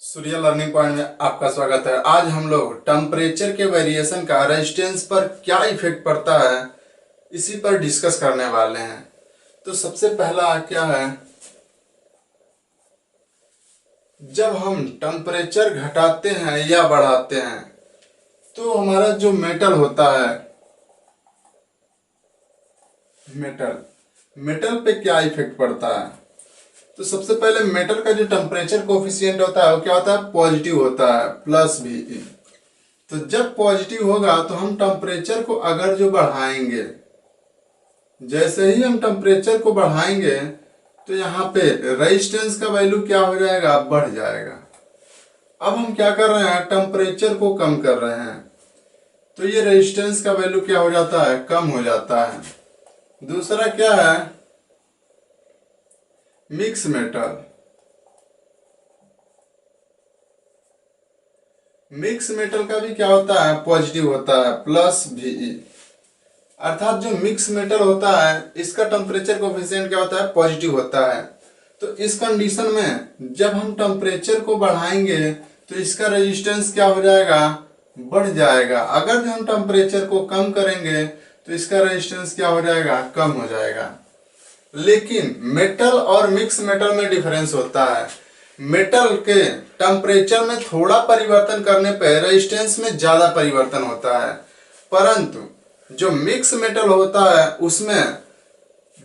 सूर्य learning point में आपका स्वागत है। आज हम लोग टेम्परेचर के वेरिएशन का रेजिस्टेंस पर क्या इफेक्ट पड़ता है इसी पर डिस्कस करने वाले हैं। तो सबसे पहला क्या है, जब हम टेम्परेचर घटाते हैं या बढ़ाते हैं तो हमारा जो मेटल होता है, मेटल मेटल पे क्या इफेक्ट पड़ता है। तो सबसे पहले मेटल का जो टेम्परेचर कोफिशिएंट होता है वो क्या होता है, पॉजिटिव होता है, प्लस भी। तो जब पॉजिटिव होगा तो हम टेम्परेचर को अगर जो बढ़ाएंगे, जैसे ही हम टेम्परेचर को बढ़ाएंगे तो यहाँ पे रेजिस्टेंस का वैल्यू क्या हो जाएगा, बढ़ जाएगा। अब हम क्या कर रहे हैं, टेम्परेचर को कम कर रहे हैं तो ये रेजिस्टेंस का वैल्यू क्या हो जाता है, कम हो जाता है। दूसरा क्या है, मिक्स मेटल। मिक्स मेटल का भी क्या होता है, पॉजिटिव होता है, प्लस भी। अर्थात जो मिक्स मेटल होता है इसका टेम्परेचर कोफिशिएंट क्या होता है, पॉजिटिव होता है। तो इस कंडीशन में जब हम टेम्परेचर को बढ़ाएंगे तो इसका रेजिस्टेंस क्या हो जाएगा, बढ़ जाएगा। अगर जो हम टेम्परेचर को कम करेंगे तो इसका रेजिस्टेंस क्या हो जाएगा, कम हो जाएगा। लेकिन मेटल और मिक्स मेटल में डिफरेंस होता है। मेटल के टेम्परेचर में थोड़ा परिवर्तन करने पर रेजिस्टेंस में ज्यादा परिवर्तन होता है, परंतु जो मिक्स मेटल होता है उसमें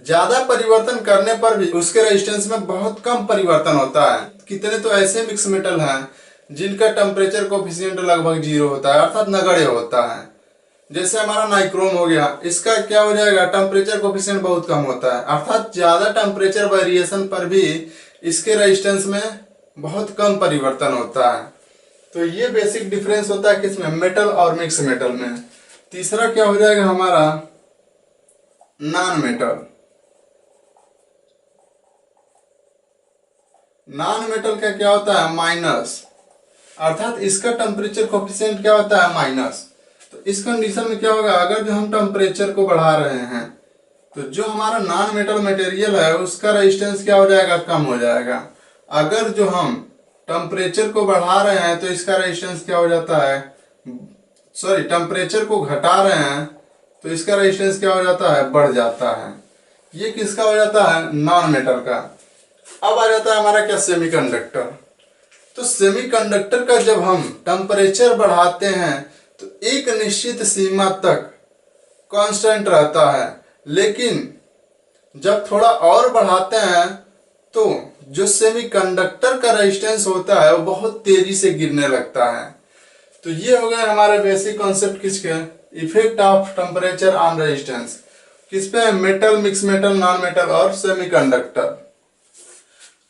ज्यादा परिवर्तन करने पर भी उसके रेजिस्टेंस में बहुत कम परिवर्तन होता है। कितने तो ऐसे मिक्स मेटल हैं जिनका टेम्परेचर कोफिशिएंट लगभग 0 होता है, अर्थात नगण्य होता है। जैसे हमारा नाइक्रोम हो गया, इसका क्या हो जाएगा, टेम्परेचर कोफिशिएंट बहुत कम होता है, अर्थात ज्यादा टेम्परेचर वेरिएशन पर भी इसके रेजिस्टेंस में बहुत कम परिवर्तन होता है। तो ये बेसिक डिफरेंस होता है किसमें, मेटल और मिक्स मेटल में। तीसरा क्या हो जाएगा हमारा, नॉन मेटल। नॉन मेटल का क्या होता है, माइनस, अर्थात इसका टेम्परेचर कोफिशिएंट क्या होता है, माइनस। तो इस कंडीशन में क्या होगा, अगर जो हम टेम्परेचर को बढ़ा रहे हैं तो जो हमारा नॉन मेटल मटेरियल है उसका रेजिस्टेंस क्या हो जाएगा, कम हो जाएगा। अगर जो हम टेम्परेचर को बढ़ा रहे हैं तो इसका रेजिस्टेंस क्या हो जाता है, सॉरी टेम्परेचर को घटा रहे हैं तो इसका रेजिस्टेंस क्या हो जाता है, बढ़ जाता है। ये किसका हो जाता है, नॉन मेटल का। अब आ जाता है हमारा क्या, सेमीकंडक्टर। तो सेमीकंडक्टर का जब हम टेम्परेचर बढ़ाते हैं तो एक निश्चित सीमा तक कांस्टेंट रहता है, लेकिन जब थोड़ा और बढ़ाते हैं तो जो सेमीकंडक्टर का रेजिस्टेंस होता है वो बहुत तेजी से गिरने लगता है। तो ये हो गए हमारे बेसिक कॉन्सेप्ट किसके, effect of temperature on resistance. किस पे, metal, mix metal, non metal और सेमीकंडक्टर।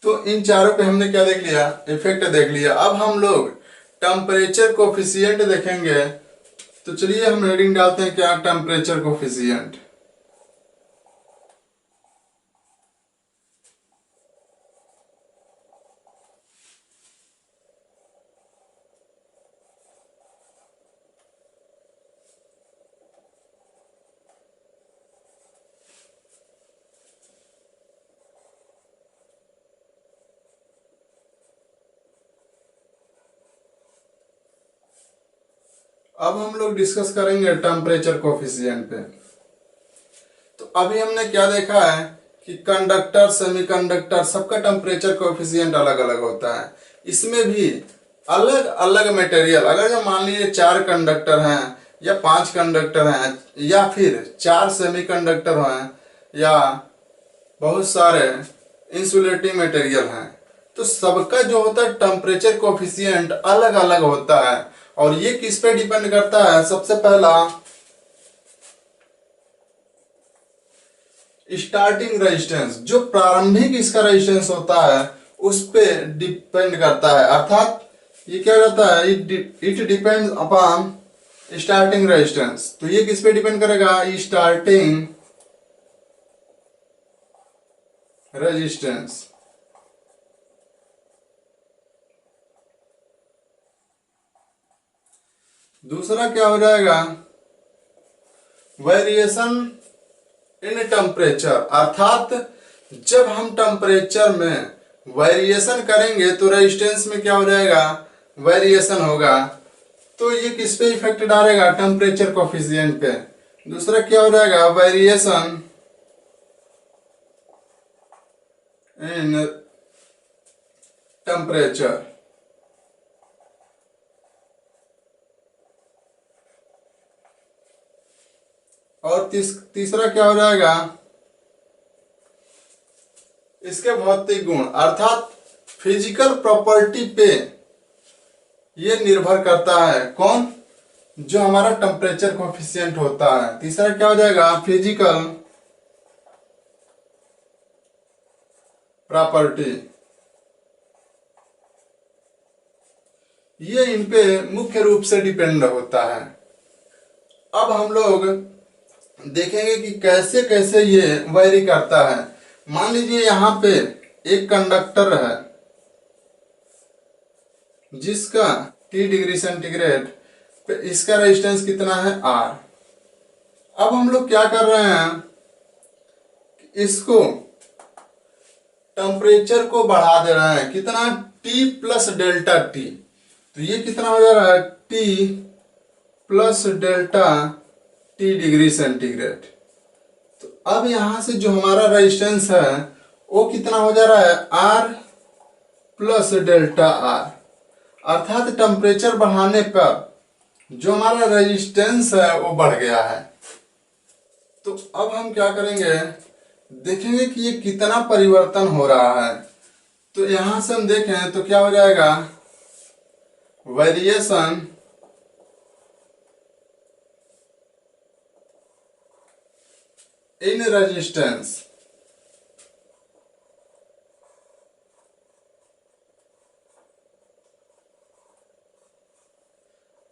तो इन चारों पे हमने क्या देख लिया, इफेक्ट देख लिया। अब हम लोग टेम्परेचर कोफिशिएंट देखेंगे। तो चलिए हम हेडिंग डालते हैं क्या, टेम्परेचर कोफिशिएंट। अब हम लोग डिस्कस करेंगे टेम्परेचर कोफिशिएंट पे। तो अभी हमने क्या देखा है कि कंडक्टर, सेमीकंडक्टर सबका टेम्परेचर कोफिशिएंट अलग अलग होता है। इसमें भी अलग अलग मटेरियल, अगर जो मान लीजिए 4 कंडक्टर हैं या 5 कंडक्टर हैं या फिर 4 सेमीकंडक्टर हैं या बहुत सारे इंसुलेटिंग मटेरियल हैं, तो सबका जो होता है टेम्परेचर कोफिशिएंट अलग अलग होता है। और ये किस पे डिपेंड करता है, सबसे पहला स्टार्टिंग रेजिस्टेंस, जो प्रारंभिक इसका रेजिस्टेंस होता है उस पे डिपेंड करता है। अर्थात ये क्या रहता है, it depends upon starting resistance. तो ये किस पे डिपेंड करेगा, स्टार्टिंग रेजिस्टेंस। दूसरा क्या हो जाएगा, वेरिएशन इन टेम्परेचर, अर्थात जब हम टेम्परेचर में वेरिएशन करेंगे तो रेजिस्टेंस में क्या हो जाएगा, वेरिएशन होगा। तो ये किस पे इफेक्ट डालेगा, टेम्परेचर कोफिशिएंट पे। दूसरा क्या हो जाएगा, वेरिएशन इन टेम्परेचर। और तीसरा क्या हो जाएगा, इसके भौतिक गुण अर्थात फिजिकल प्रॉपर्टी पे ये निर्भर करता है। कौन, जो हमारा टेम्परेचर कोफिशिएंट होता है। तीसरा क्या हो जाएगा, फिजिकल प्रॉपर्टी। ये इन पे मुख्य रूप से डिपेंड होता है। अब हम लोग देखेंगे कि कैसे कैसे ये वेरी करता है। मान लीजिए यहाँ पे एक कंडक्टर है जिसका T डिग्री सेंटीग्रेड पे इसका रेजिस्टेंस कितना है, R। अब हम लोग क्या कर रहे हैं, इसको टेम्परेचर को बढ़ा दे रहे हैं, कितना, T प्लस डेल्टा T। तो ये कितना हो जा रहा है, T plus delta T degree centigrade. तो अब यहां से जो हमारा रेजिस्टेंस है वो कितना हो जा रहा है, R प्लस डेल्टा R। अर्थात टेम्परेचर बढ़ाने पर जो हमारा रेजिस्टेंस है वो बढ़ गया है। तो अब हम क्या करेंगे, देखेंगे कि ये कितना परिवर्तन हो रहा है। तो यहां से हम देखें तो क्या हो जाएगा, वेरिएशन इन रेजिस्टेंस।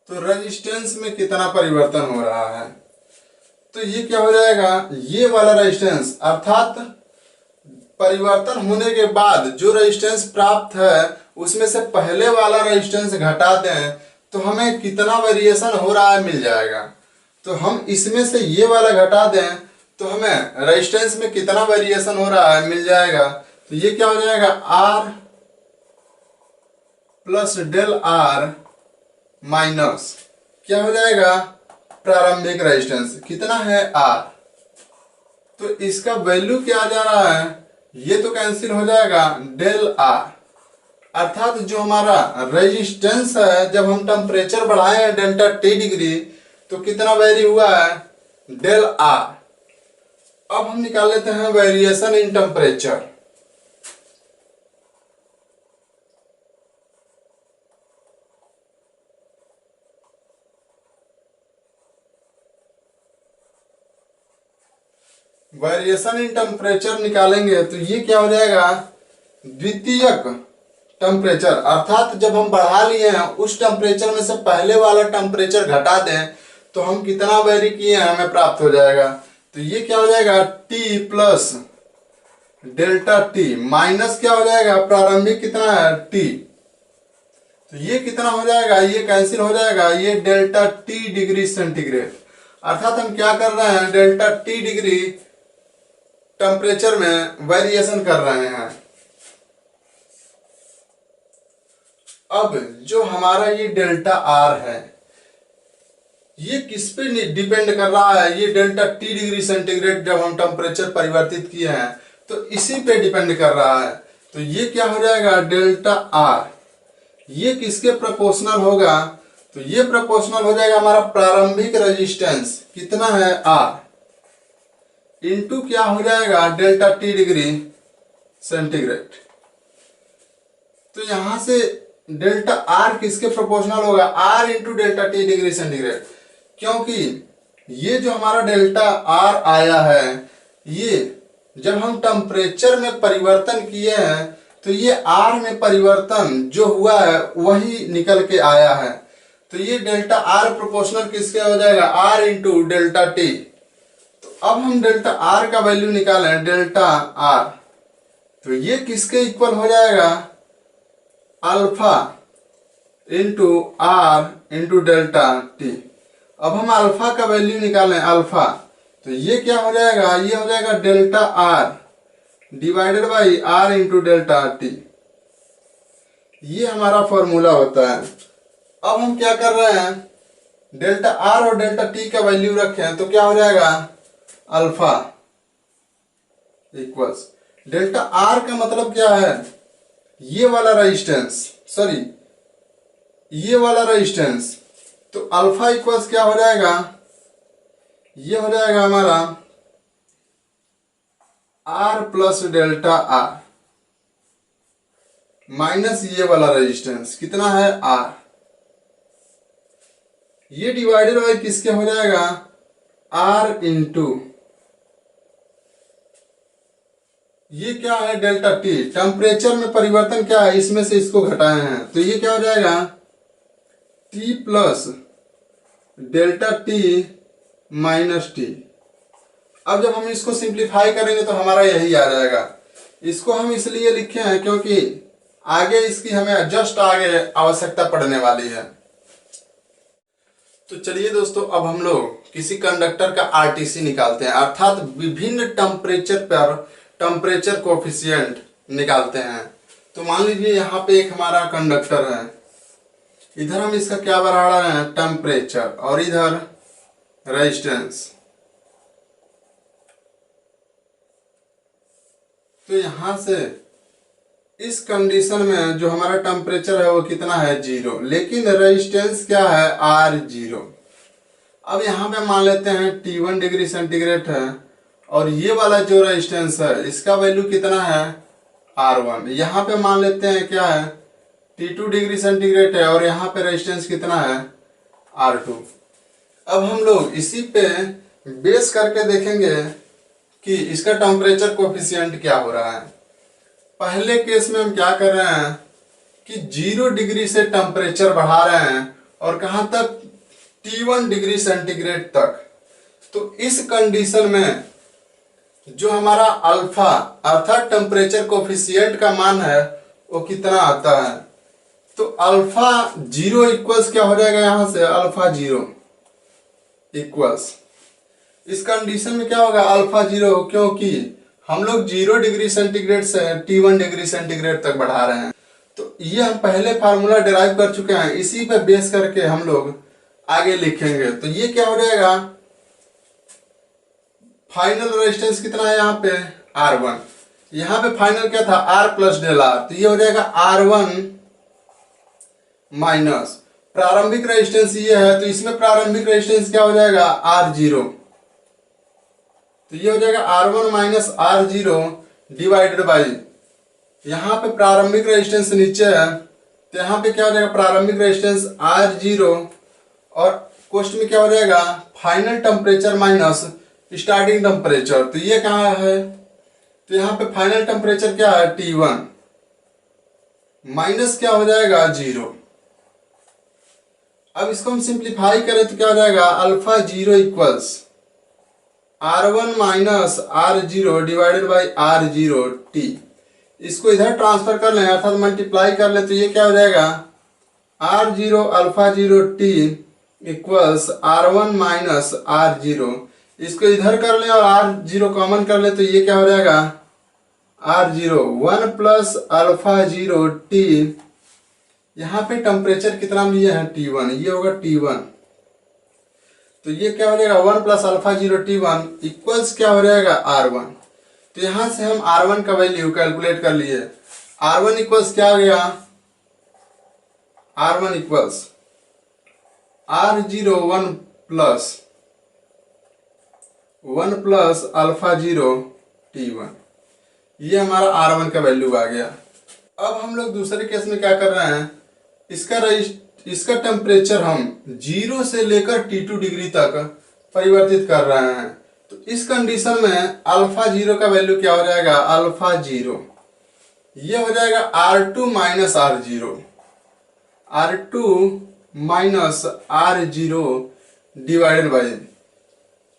तो रेजिस्टेंस में कितना परिवर्तन हो रहा है। तो ये क्या हो जाएगा, ये वाला रेजिस्टेंस अर्थात परिवर्तन होने के बाद जो रेजिस्टेंस प्राप्त है उसमें से पहले वाला रेजिस्टेंस घटा दें तो हमें कितना वेरिएशन हो रहा है मिल जाएगा। तो हम इसमें से ये वाला घटा दें तो हमें रेजिस्टेंस में कितना वेरिएशन हो रहा है मिल जाएगा। तो ये क्या हो जाएगा, R plus del R minus क्या हो जाएगा, प्रारंभिक रेजिस्टेंस कितना है, R। तो इसका वैल्यू क्या आ जा रहा है, ये तो कैंसिल हो जाएगा, डेल R। अर्थात जो हमारा रेजिस्टेंस है जब हम टेम्परेचर बढ़ाए हैं डेल्टा T डिग्री तो कितना वेरी हुआ है, डेल R। अब हम निकाल लेते हैं variation in temperature. Variation in temperature निकालेंगे तो ये क्या हो जाएगा, द्वितीयक टेम्परेचर। अर्थात जब हम बढ़ा लिए हैं उस टेम्परेचर में से पहले वाला टेम्परेचर घटा दें तो हम कितना वेरी किए हैं हमें प्राप्त हो जाएगा। तो ये क्या हो जाएगा, T plus delta T minus क्या हो जाएगा, प्रारंभिक कितना है, T। तो ये कितना हो जाएगा, ये कैंसिल हो जाएगा, ये डेल्टा T डिग्री सेंटीग्रेड। अर्थात हम क्या कर रहे हैं, डेल्टा T डिग्री टेम्परेचर में वेरिएशन कर रहे हैं। अब जो हमारा ये डेल्टा R है ये किस पे डिपेंड कर रहा है, ये डेल्टा T डिग्री सेंटीग्रेड जब हम टेम्परेचर परिवर्तित किए हैं तो इसी पे डिपेंड कर रहा है। तो ये क्या हो जाएगा, डेल्टा R ये किसके प्रोपोर्शनल होगा, तो ये प्रोपोर्शनल हो जाएगा हमारा प्रारंभिक रेजिस्टेंस कितना है, R इनटू क्या हो जाएगा, डेल्टा T डिग्री सेंटीग्रेड। तो यहां से डेल्टा R किसके प्रोपोर्शनल होगा, R into delta T degree centigrade. क्योंकि ये जो हमारा डेल्टा R आया है ये जब हम टेम्परेचर में परिवर्तन किए हैं तो ये R में परिवर्तन जो हुआ है वही निकल के आया है। तो ये डेल्टा R प्रोपोर्शनल किसके हो जाएगा, R इंटू डेल्टा T। तो अब हम डेल्टा R का वैल्यू निकालें, डेल्टा R तो ये किसके इक्वल हो जाएगा, alpha into R into delta T। अब हम अल्फा का वैल्यू निकालें, अल्फा तो ये क्या हो जाएगा, ये हो जाएगा delta R divided by R into delta t. ये हमारा फॉर्मूला होता है। अब हम क्या कर रहे हैं, डेल्टा आर और डेल्टा टी का वैल्यू रखें तो क्या हो जाएगा, अल्फा इक्वल्स डेल्टा आर का मतलब क्या है, ये वाला रेजिस्टेंस, सॉरी ये वाला रेजिस्टेंस। तो अल्फा इक्वल्स क्या हो जाएगा, ये हो जाएगा हमारा R plus delta R minus ये वाला रेजिस्टेंस कितना है आर, ये डिवाइडेड बाय किसके हो जाएगा, आर इंटू ये क्या है डेल्टा टी, टेम्परेचर में परिवर्तन क्या है, इसमें से इसको घटाए हैं तो ये क्या हो जाएगा T plus delta T minus T. अब जब हम इसको सिंप्लीफाई करेंगे तो हमारा यही आ जाएगा। इसको हम इसलिए लिखे हैं क्योंकि आगे इसकी हमें जस्ट आगे आवश्यकता पड़ने वाली है। तो चलिए दोस्तों, अब हम लोग किसी कंडक्टर का आरटीसी निकालते हैं, अर्थात विभिन्न टेम्परेचर पर टेम्परेचर कोफिशिएंट निकालते हैं। तो मान लीजिए यहाँ पे एक हमारा कंडक्टर है, इधर हम इसका क्या बढ़ा रहे हैं, टेम्परेचर, और इधर रेजिस्टेंस। तो यहां से इस कंडीशन में जो हमारा टेम्परेचर है वो कितना है 0, लेकिन रेजिस्टेंस क्या है R0। अब यहाँ पे मान लेते हैं T1 डिग्री सेंटीग्रेड है और ये वाला जो रेजिस्टेंस है इसका वैल्यू कितना है R1। यहाँ पे मान लेते हैं क्या है T2 डिग्री सेंटीग्रेड है और यहाँ पे रेजिस्टेंस कितना है R2। अब हम लोग इसी पे बेस करके देखेंगे कि इसका टेम्परेचर कोफिशिएंट क्या हो रहा है। पहले केस में हम क्या कर रहे हैं कि 0 डिग्री से टेम्परेचर बढ़ा रहे हैं और कहां तक T1 डिग्री सेंटीग्रेड तक। तो इस कंडीशन में जो हमारा अल्फा अर्थात टेम्परेचर कोफिशिएंट का मान है वो कितना आता है, तो अल्फा 0 इक्वल्स क्या हो जाएगा, यहां से अल्फा 0 इक्वल्स, इस कंडीशन में क्या होगा अल्फा 0, क्योंकि हम लोग 0 डिग्री सेंटीग्रेड से T1 डिग्री सेंटीग्रेड तक बढ़ा रहे हैं। तो ये हम पहले फार्मूला डिराइव कर चुके हैं, इसी पे बेस करके हम लोग आगे लिखेंगे। तो ये क्या हो जाएगा, फाइनल रेजिस्टेंस कितना है यहाँ पे R1, यहाँ पे फाइनल क्या था R प्लस डेल आर, तो ये हो जाएगा R1 माइनस प्रारंभिक रेजिस्टेंस ये है, तो इसमें प्रारंभिक रेजिस्टेंस क्या हो जाएगा R0, तो ये हो जाएगा R1 minus R0 divided by, यहाँ पे प्रारंभिक रेजिस्टेंस नीचे है तो यहाँ पे क्या हो जाएगा प्रारंभिक रेजिस्टेंस R0 और कोष्ट में क्या हो जाएगा final temperature minus starting temperature. तो ये कहाँ है, तो यहाँ पे फाइनल टेम्परेचर क्या है T1 माइनस क्या हो जाएगा 0। अब इसको हम सिंप्लीफाई करें तो क्या हो जाएगा alpha 0 equals R1 minus R0 divided by R0 T। इसको इधर ट्रांसफर कर लें अर्थात मल्टीप्लाई कर लें तो ये क्या हो जाएगा R0 alpha 0 T equals R1 minus R0। इसको इधर कर लें और R0 कॉमन कर लें तो ये क्या हो जाएगा R0 1 प्लस अल्फा 0 T। यहाँ पे टेम्परेचर कितना लिए हैं T1, ये होगा T1, तो ये क्या हो जाएगा 1 प्लस अल्फा 0 T1 इक्वल्स क्या हो जाएगा R1। तो यहां से हम R1 का वैल्यू कैलकुलेट कर लिए, R1 इक्वल्स क्या आ गया, R1 equals R0 1 plus alpha 0 T1, ये हमारा R1 का वैल्यू आ गया। अब हम लोग दूसरे केस में क्या कर रहे हैं, इसका टेम्परेचर हम 0 से लेकर T2 डिग्री तक परिवर्तित कर रहे हैं। तो इस कंडीशन में अल्फा 0 का वैल्यू क्या हो जाएगा अल्फा 0, ये हो जाएगा R2 minus R0, R2 minus R0 divided by,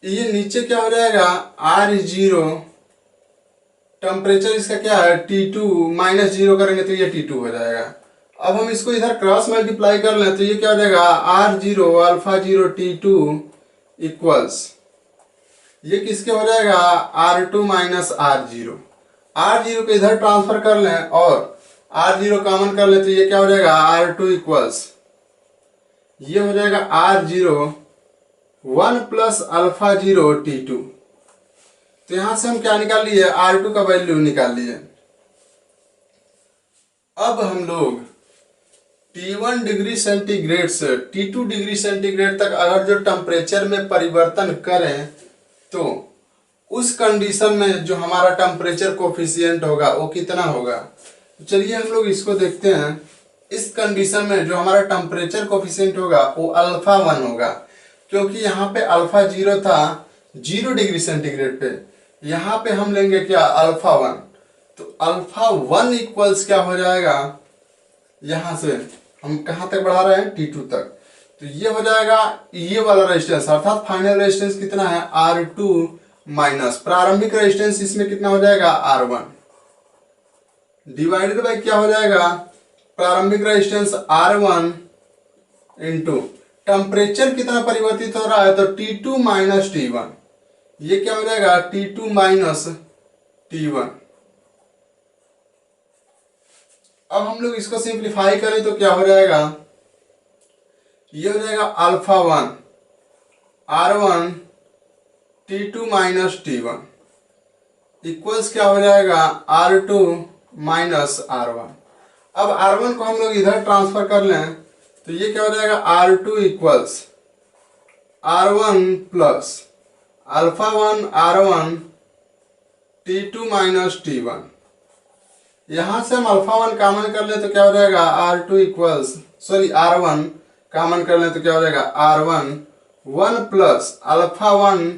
ये नीचे क्या हो जाएगा R0 टेम्परेचर इसका क्या है T2 माइनस 0 करेंगे तो ये T2 हो जाएगा। अब हम इसको इधर क्रॉस मल्टीप्लाई कर लें तो ये क्या हो जाएगा R0 अल्फा 0 T2 इक्वल्स, ये किसके हो जाएगा R2 माइनस R0। R0 को इधर ट्रांसफर कर लें और R0 कॉमन कर लें तो ये क्या हो जाएगा R2 इक्वल्स, ये हो जाएगा R0 1 प्लस अल्फा 0 T2। तो यहां से हम क्या निकाल लिए, R2 का वैल्यू निकाल लिए। अब हम लोग T1 डिग्री सेंटीग्रेड से T2 डिग्री सेंटीग्रेड तक अगर जो टेम्परेचर में परिवर्तन करें तो उस कंडीशन में जो हमारा टेम्परेचर कोफिशिएंट होगा वो कितना होगा। तो चलिए हम लोग इसको देखते हैं। इस कंडीशन में जो हमारा टेम्परेचर कोफिशिएंट होगा वो अल्फा 1 होगा, क्योंकि यहाँ पे अल्फा 0 था 0 डिग्री सेंटीग्रेड पे, यहाँ पे हम लेंगे क्या अल्फा 1। तो अल्फा 1 इक्वल्स क्या हो जाएगा, यहां से हम कहां तक बढ़ा रहे हैं T2 तक, तो ये हो जाएगा ये वाला रेजिस्टेंस, अर्थात फाइनल रेजिस्टेंस कितना है R2 माइनस प्रारंभिक रेजिस्टेंस इसमें कितना हो जाएगा R1 डिवाइडेड बाय क्या हो जाएगा प्रारंभिक रेजिस्टेंस R1 इंटू टेम्परेचर कितना परिवर्तित हो रहा है तो T2 माइनस T1, ये क्या हो जाएगा T2 माइनस T1। अब हम लोग इसको सिंप्लीफाई करें तो क्या हो जाएगा, ये हो जाएगा alpha 1 R1 T2 minus T1 equals क्या हो जाएगा R2 माइनस R1। अब R1 को हम लोग इधर ट्रांसफर कर लें तो ये क्या हो जाएगा R2 equals R1 plus alpha 1 R1 T2 minus T1। यहां से हम अल्फा 1 कॉमन कर ले तो क्या हो जाएगा R2 इक्वल्स R1 कॉमन कर ले तो क्या हो जाएगा R1 1 प्लस अल्फा 1,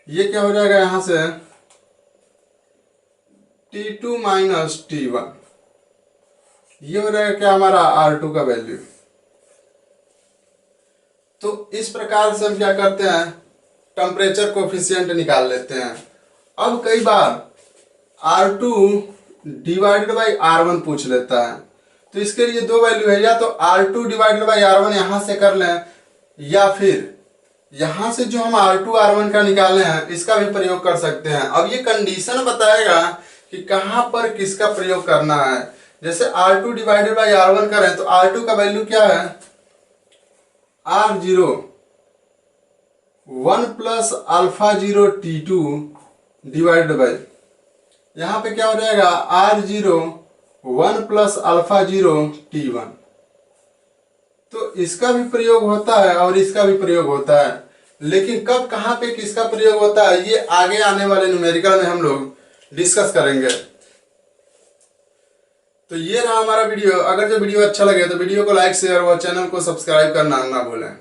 ये क्या हो जाएगा यहां से T2 माइनस T1, ये हो जाएगा क्या हमारा R2 का वैल्यू। तो इस प्रकार से हम क्या करते हैं टेम्परेचर कोफिशिएंट निकाल लेते हैं। अब कई बार R2 डिवाइडेड बाई R1 पूछ लेता है, तो इसके लिए दो वैल्यू है, या तो R2 डिवाइडेड बाई R1 यहां से कर लें, या फिर यहां से जो हम R2 R1 का निकाले हैं इसका भी प्रयोग कर सकते हैं। अब ये कंडीशन बताएगा कि कहां पर किसका प्रयोग करना है। जैसे R2 डिवाइडेड बाई R1 करें तो R2 का वैल्यू क्या है R0 1 plus alpha 0 T2 divided by, यहां पे क्या हो जाएगा R0 1 प्लस अल्फा 0 T1। तो इसका भी प्रयोग होता है और इसका भी प्रयोग होता है, लेकिन कब कहां पे किसका प्रयोग होता है ये आगे आने वाले न्यूमेरिकल में हम लोग डिस्कस करेंगे। तो ये रहा हमारा वीडियो। अगर जो वीडियो अच्छा लगे तो वीडियो को लाइक शेयर और चैनल को सब्सक्राइब करना ना भूलें।